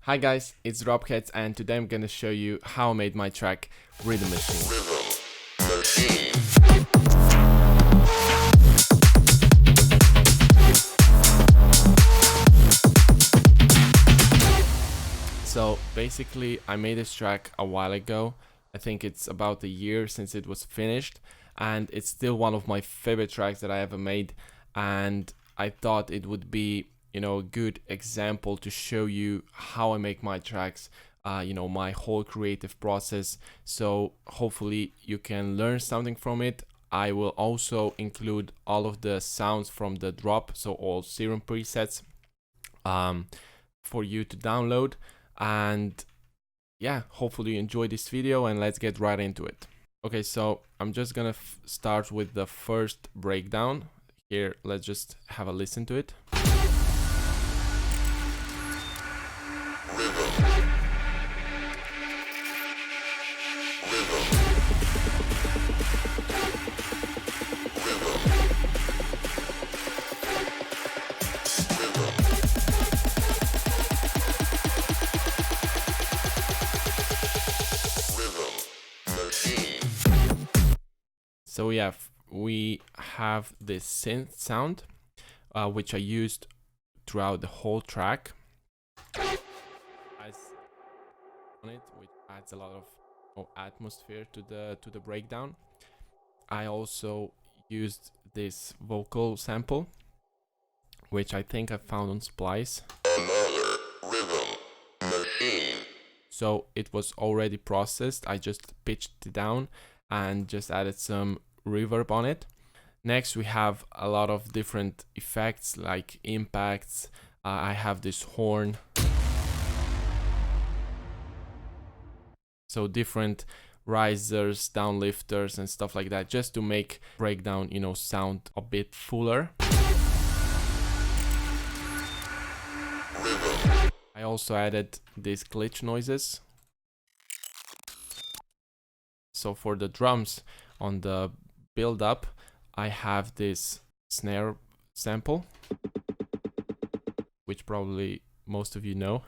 Hi guys, it's Dropheadz and today I'm gonna show you how I made my track Rhythm Machine. So basically I made this track a while ago. I think it's about a year since it was finished and it's still one of my favorite tracks that I ever made, and I thought it would be a good example to show you how I make my tracks, my whole creative process. So hopefully you can learn something from it. I will also include all of the sounds from the drop, so all Serum presets, for you to download. And yeah, hopefully you enjoy this video and let's get right into it. Okay, so I'm just gonna start with the first breakdown. Here, let's just have a listen to it. So yeah, we have this synth sound, which I used throughout the whole track, on it, which adds a lot of atmosphere to the breakdown. I also used this vocal sample, which I think I found on Splice. Another rhythm machine. So it was already processed. I just pitched it down and just added some reverb on it. Next we have a lot of different effects like impacts. I have this horn, so different risers, downlifters and stuff like that, just to make breakdown sound a bit fuller. I also added these glitch noises. So for the drums on the build up, I have this snare sample, which probably most of you know.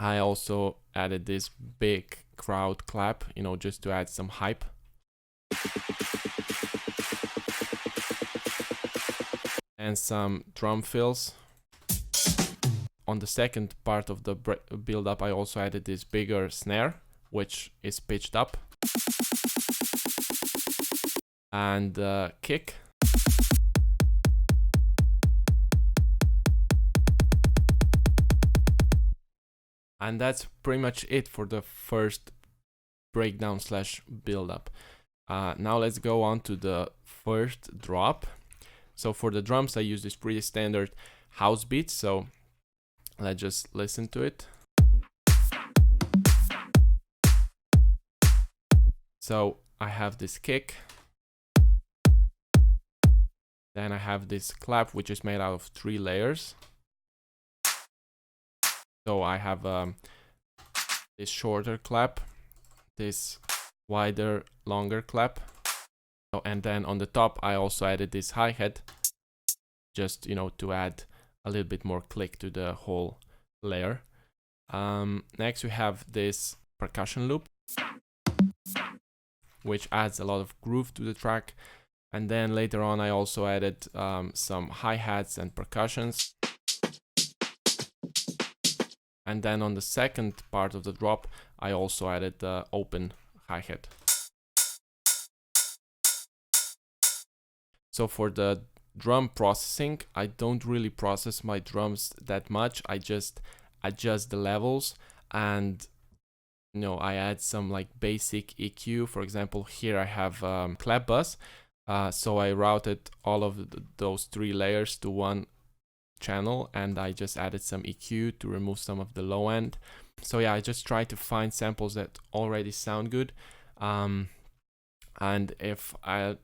I also added this big crowd clap, just to add some hype. And some drum fills. On the second part of the build up, I also added this bigger snare, which is pitched up, and kick. And that's pretty much it for the first breakdown slash build up. Now let's go on to the first drop. So for the drums, I use this pretty standard house beat. So let's just listen to it. So I have this kick. Then I have this clap, which is made out of 3 layers. So I have this shorter clap, this wider, longer clap. Oh, and then on the top, I also added this hi-hat, just, to add a little bit more click to the whole layer. Next, we have this percussion loop, which adds a lot of groove to the track. And then later on, I also added some hi-hats and percussions. And then on the second part of the drop, I also added the open hi-hat. So for the drum processing, I don't really process my drums that much. I just adjust the levels and I add some like basic EQ. For example, here I have clap bus. So I routed all of those 3 layers to one channel, and I just added some EQ to remove some of the low end. So yeah, I just try to find samples that already sound good. And if a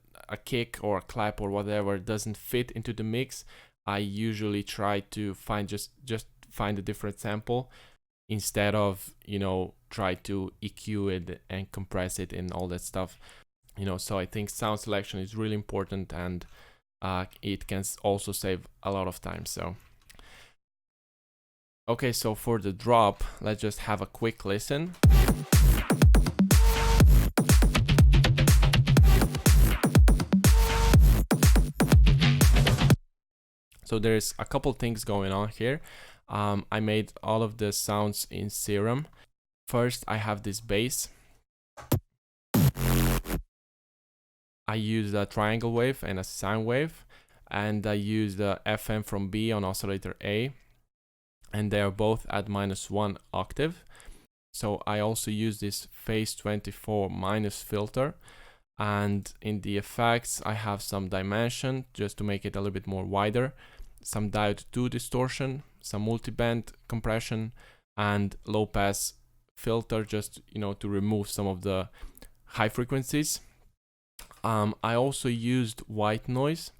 kick or a clap or whatever doesn't fit into the mix, I usually try to find just find a different sample instead of try to EQ it and compress it and all that stuff. So I think sound selection is really important, and it can also save a lot of time. So Okay, so for the drop, let's just have a quick listen. So there's a couple things going on here. I made all of the sounds in Serum. First, I have this bass. I use a triangle wave and a sine wave, and I use the FM from B on oscillator A, and they are both at -1 octave. So I also use this phase 24 minus filter, and in the effects I have some dimension just to make it a little bit more wider, some diode 2 distortion, some multiband compression, and low pass filter just to remove some of the high frequencies. I also used white noise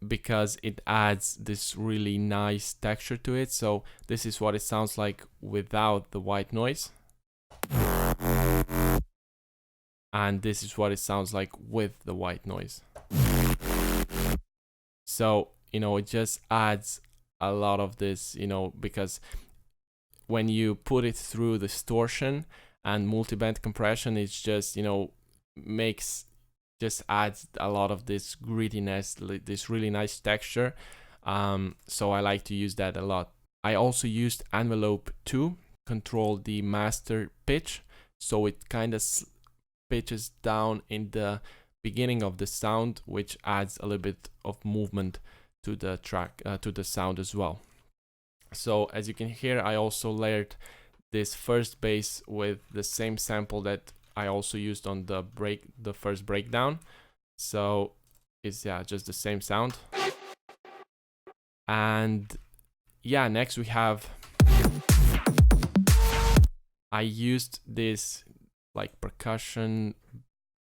because it adds this really nice texture to it. So this is what it sounds like without the white noise, and this is what it sounds like with the white noise. So it just adds a lot of this, because when you put it through distortion and multiband compression, it's just adds a lot of this grittiness, this really nice texture. So I like to use that a lot. I also used envelope to control the master pitch, so it kind of pitches down in the beginning of the sound, which adds a little bit of movement to the track, to the sound as well. So as you can hear, I also layered this first bass with the same sample that I also used on the first breakdown. So it's just the same sound. And next we have, I used this like percussion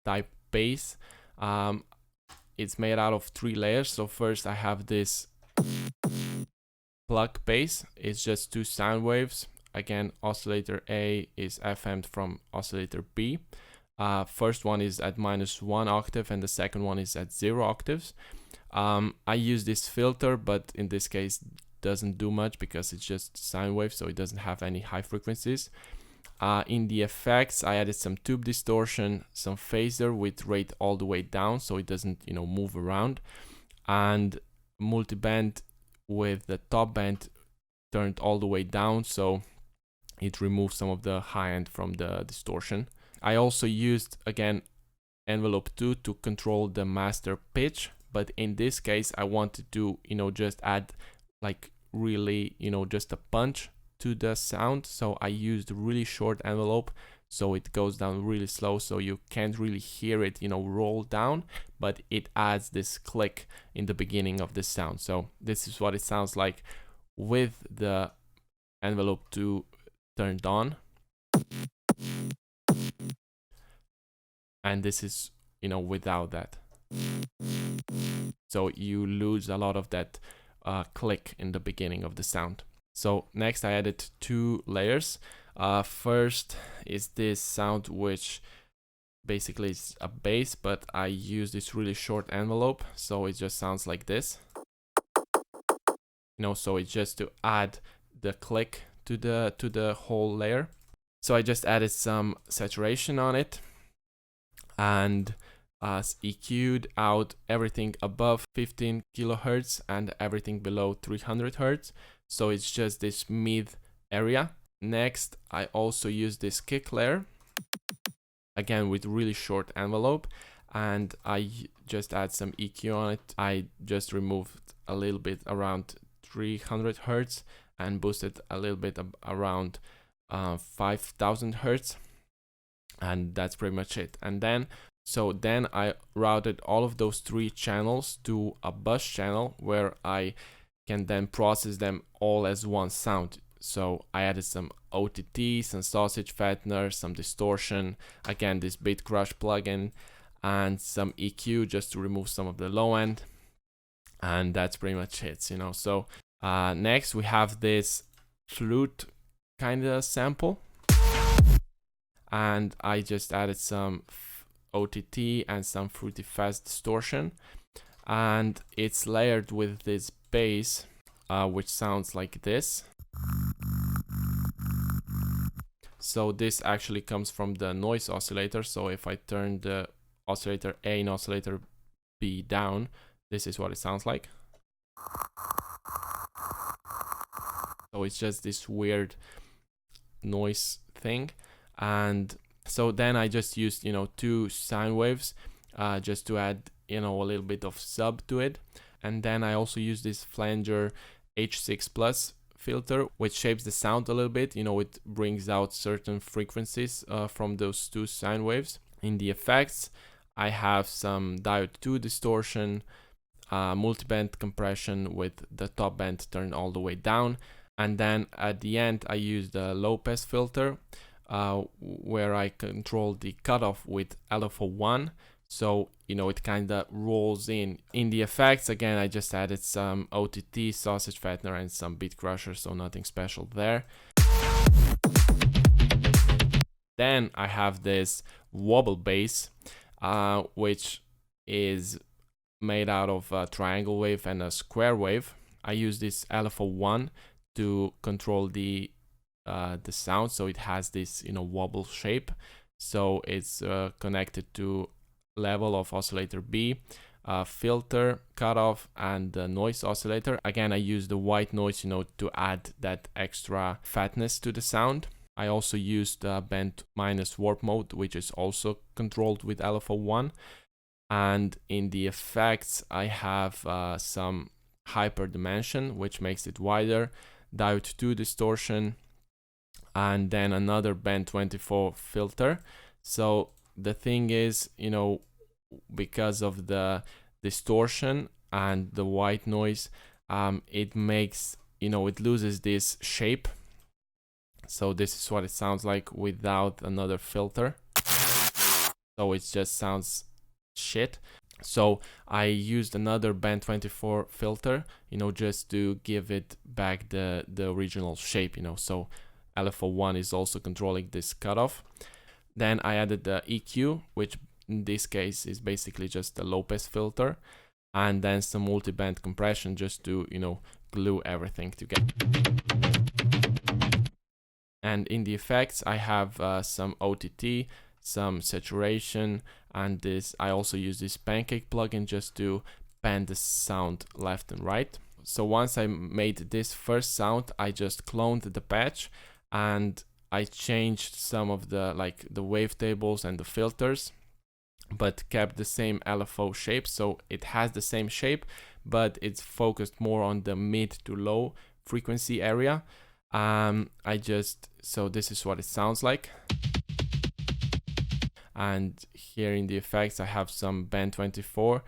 type bass. It's made out of 3 layers. So first I have this plug bass. It's just 2 sound waves. Again, oscillator A is FM'd from oscillator B. First one is at -1 octave and the second one is at 0 octaves. I use this filter, but in this case doesn't do much because it's just sine wave, so it doesn't have any high frequencies. In the effects, I added some tube distortion, some phaser with rate all the way down so it doesn't move around, and multiband with the top band turned all the way down so it removes some of the high end from the distortion. I also used, again, envelope 2 to control the master pitch, but in this case I wanted to just add like really just a punch to the sound, so I used a really short envelope so it goes down really slow, so you can't really hear it roll down, but it adds this click in the beginning of the sound. So this is what it sounds like with the envelope 2 turned on, and this is without that, so you lose a lot of that click in the beginning of the sound. So next I added 2 layers. First is this sound, which basically is a bass, but I use this really short envelope, so it just sounds like this. So it's just to add the click to the whole layer. So I just added some saturation on it and EQ'd out everything above 15 kilohertz and everything below 300 hertz. So it's just this mid area. Next, I also use this kick layer, again with really short envelope, and I just add some EQ on it. I just removed a little bit around 300 hertz and boosted a little bit around 5000 hertz, and that's pretty much it. And then I routed all of those 3 channels to a bus channel where I can then process them all as one sound. So I added some OTT, some sausage fattener, some distortion, again this Beat Crush plugin, and some EQ just to remove some of the low end, and that's pretty much it. So next we have this flute kind of sample, and I just added some OTT and some fruity fast distortion, and it's layered with this bass which sounds like this. So this actually comes from the noise oscillator. So if I turn the oscillator A and oscillator B down, this is what it sounds like. So it's just this weird noise thing. And so then I just used, you know, 2 sine waves just to add, you know, a little bit of sub to it. And then I also use this flanger H6 Plus filter, which shapes the sound a little bit. You know, it brings out certain frequencies from those 2 sine waves. In the effects, I have some diode 2 distortion, multiband compression with the top band turned all the way down. And then at the end, I use the low pass filter, where I control the cutoff with LFO1. So, you know, it kind of rolls in. In the effects, again, I just added some OTT, sausage fattener, and some beat crusher, so nothing special there. Then I have this wobble bass, which is made out of a triangle wave and a square wave. I use this LFO1 to control the sound, so it has this, you know, wobble shape. So it's connected to level of oscillator B, filter, cutoff, and the noise oscillator. Again, I use the white noise, you know, to add that extra fatness to the sound. I also used band minus warp mode, which is also controlled with LFO1. And in the effects, I have some hyper dimension, which makes it wider, diode 2 distortion, and then another band 24 filter. So the thing is, you know, because of the distortion and the white noise, it makes, you know, it loses this shape. So this is what it sounds like without another filter. So it just sounds shit. So I used another band 24 filter, you know, just to give it back the original shape, you know. So LFO1 is also controlling this cutoff. Then I added the EQ, which in this case is basically just a low pass filter, and then some multi-band compression just to, you know, glue everything together. And in the effects, I have some OTT, some saturation, and this I also use this pancake plugin just to pan the sound left and right. So once I made this first sound, I just cloned the patch and I changed some of the the wavetables and the filters, but kept the same LFO shape. So it has the same shape, but it's focused more on the mid to low frequency area. So this is what it sounds like. And here in the effects, I have some band 24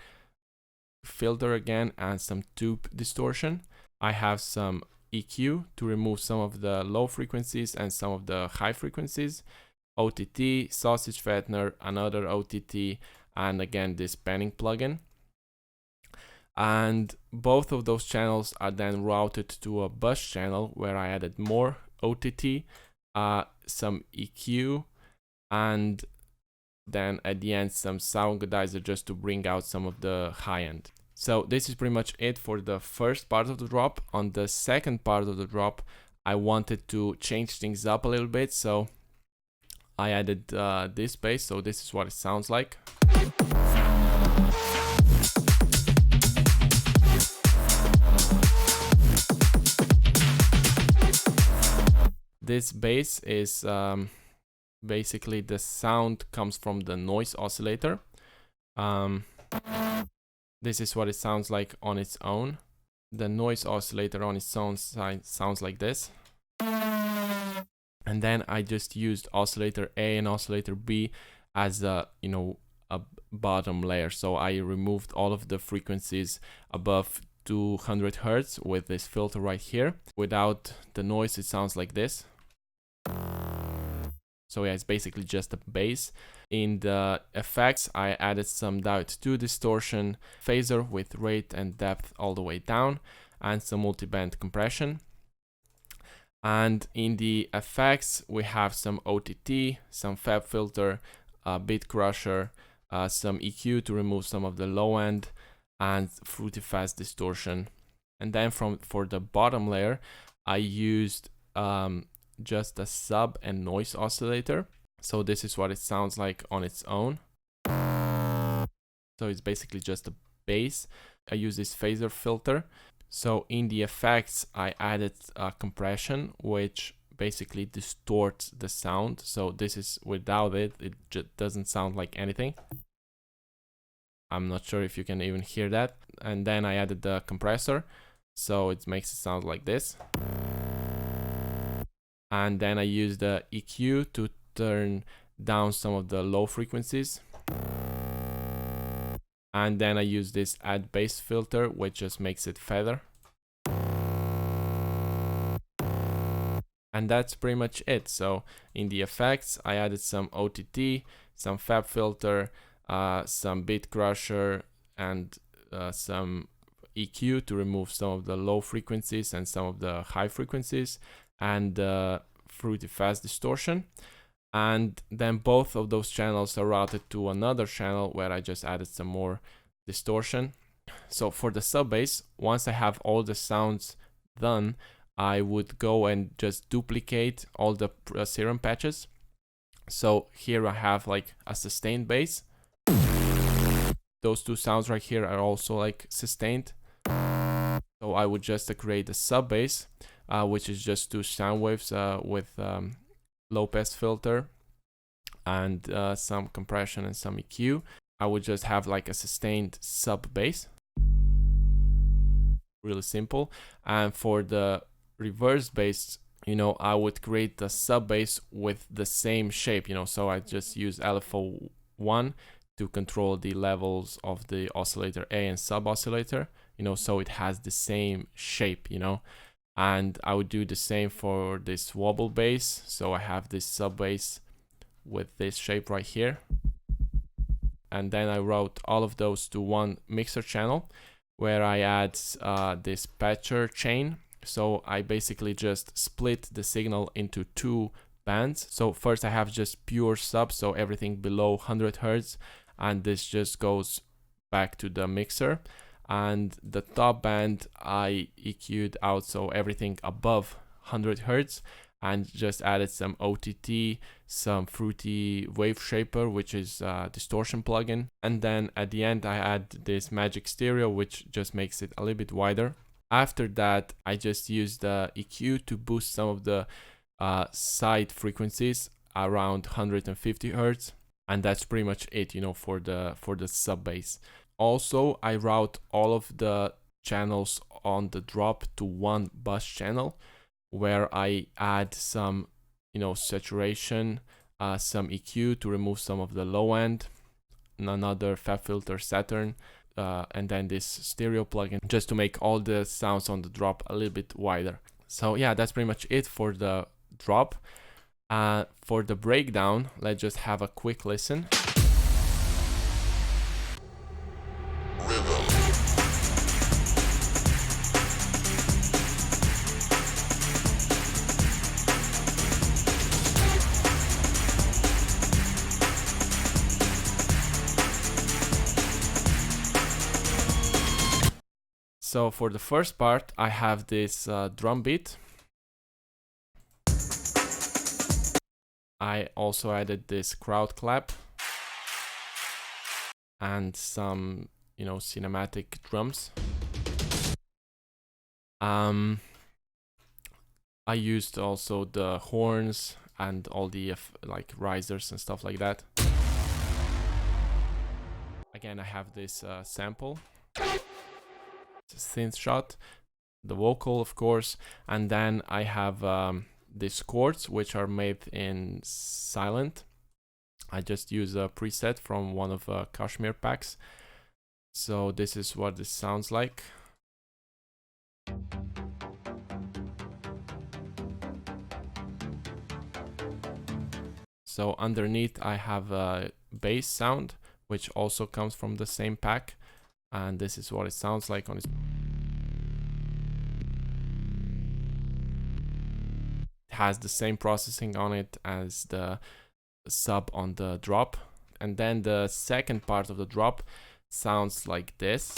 filter again and some tube distortion. I have some EQ to remove some of the low frequencies and some of the high frequencies, OTT, sausage fattener, another OTT, and again this panning plugin. And both of those channels are then routed to a bus channel where I added more OTT, some EQ, and then at the end some sound goodizer just to bring out some of the high end. So this is pretty much it for the first part of the drop. On the second part of the drop, I wanted to change things up a little bit, so I added this bass. So this is what it sounds like. This bass is basically the sound comes from the noise oscillator. This is what it sounds like on its own. The noise oscillator on its own side sounds like this. And then I just used oscillator A and oscillator B as a, you know, a bottom layer. So I removed all of the frequencies above 200 Hertz with this filter right here. Without the noise, it sounds like this. So yeah, it's basically just a bass. In the effects, I added some diode 2 distortion, phaser with rate and depth all the way down, and some multiband compression. And in the effects, we have some OTT, some fab filter, beat crusher, some EQ to remove some of the low end, and fruity fast distortion. And then for the bottom layer, I used just a sub and noise oscillator. So this is what it sounds like on its own. So it's basically just a bass. I use this phaser filter. So in the effects, I added compression, which basically distorts the sound. So this is without it, it just doesn't sound like anything. I'm not sure if you can even hear that. And then I added the compressor, so it makes it sound like this. And then I use the EQ to turn down some of the low frequencies. And then I use this add bass filter, which just makes it feather. And that's pretty much it. So in the effects, I added some OTT, some fab filter, some beat crusher, and some EQ to remove some of the low frequencies and some of the high frequencies, and fruity fast distortion. And then both of those channels are routed to another channel where I just added some more distortion. So for the sub bass, once I have all the sounds done, I would go and just duplicate all the serum patches. So here I have like a sustained bass. Those two sounds right here are also like sustained. So I would just create a sub bass, which is just two sound waves with low pass filter and some compression and some EQ. I would just have like a sustained sub bass. Really simple. And for the reverse bass, you know, I would create the sub bass with the same shape, you know, so I just use LFO1 to control the levels of the oscillator A and sub oscillator, you know, so it has the same shape, you know. And I would do the same for this wobble bass. So I have this sub bass with this shape right here. And then I route all of those to one mixer channel where I add this patcher chain. So I basically just split the signal into two bands. So first I have just pure sub, so everything below 100 Hertz, and this just goes back to the mixer. And the top band I EQ'd out, so everything above 100 Hertz, and just added some OTT, some fruity wave shaper, which is a distortion plugin. And then at the end I add this magic stereo, which just makes it a little bit wider. After that, I just use the EQ to boost some of the side frequencies around 150 Hertz. And that's pretty much it, you know, for the sub bass. Also, I route all of the channels on the drop to one bus channel, where I add some, you know, saturation, some EQ to remove some of the low end, another fab filter Saturn, and then this stereo plugin just to make all the sounds on the drop a little bit wider. So yeah, that's pretty much it for the drop. For the breakdown, let's just have a quick listen. So for the first part, I have this drum beat. I also added this crowd clap and some, you know, cinematic drums. I used also the horns and all the like risers and stuff like that. Again, I have this sample. Synth shot, the vocal of course, and then I have these chords which are made in silent. I just use a preset from one of Kashmir packs. So this is what this sounds like. So underneath I have a bass sound which also comes from the same pack. And this is what it sounds like on its. It has the same processing on it as the sub on the drop. And then the second part of the drop sounds like this.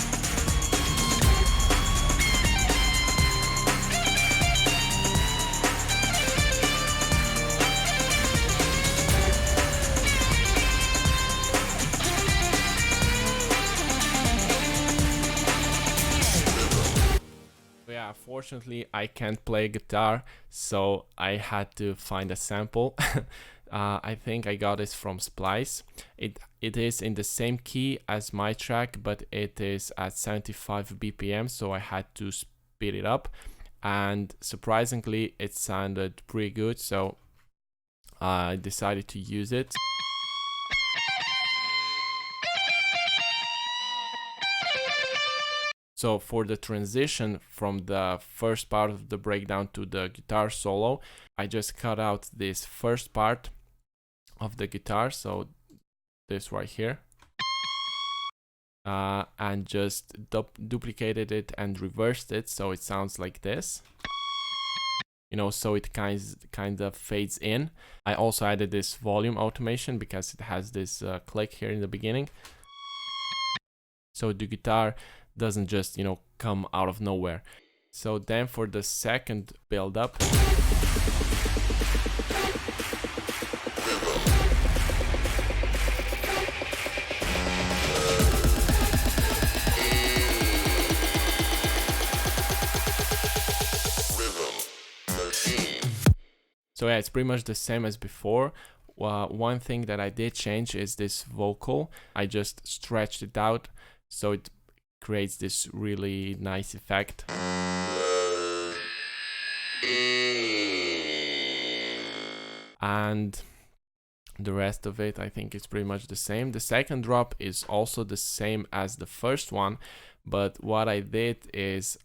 yeah, fortunately I can't play guitar, so I had to find a sample. I think I got this from Splice. It is in the same key as my track, but it is at 75 BPM, so I had to speed it up. And surprisingly, it sounded pretty good, so I decided to use it. So for the transition from the first part of the breakdown to the guitar solo, I just cut out this first part of the guitar, so this right here, and just duplicated it and reversed it, so it sounds like this. You know, so it kind of fades in. I also added this volume automation because it has this click here in the beginning, so the guitar doesn't just, you know, come out of nowhere. So then for the second build up, so yeah, it's pretty much the same as before. One thing that I did change is this vocal. I just stretched it out, so it creates this really nice effect. And the rest of it, I think, is pretty much the same. The second drop is also the same as the first one, but what I did is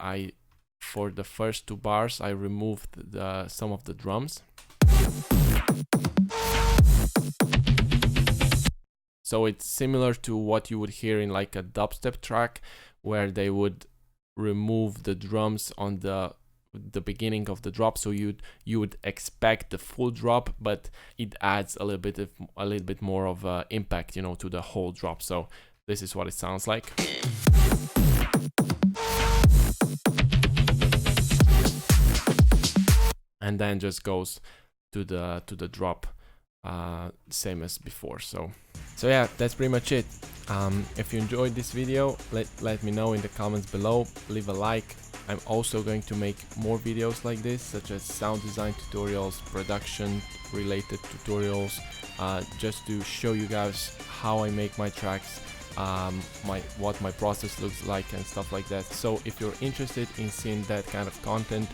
for the first two bars, I removed some of the drums. So it's similar to what you would hear in like a dubstep track, where they would remove the drums on the beginning of the drop, so you would expect the full drop, but it adds a little bit more of impact, you know, to the whole drop. So this is what it sounds like. And then just goes to the drop, same as before. So yeah, that's pretty much it. If you enjoyed this video, let me know in the comments below. Leave a like. I'm also going to make more videos like this, such as sound design tutorials, production related tutorials, just to show you guys how I make my tracks, what my process looks like and stuff like that. So if you're interested in seeing that kind of content,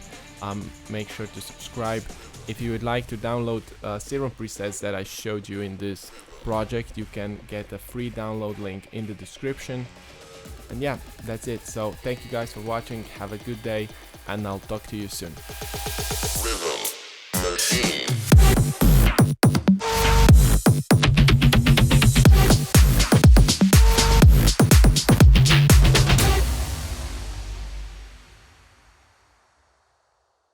make sure to subscribe. If you would like to download several presets that I showed you in this project, you can get a free download link in the description. And yeah, that's it. So thank you guys for watching, have a good day, and I'll talk to you soon. Rhythm Machine.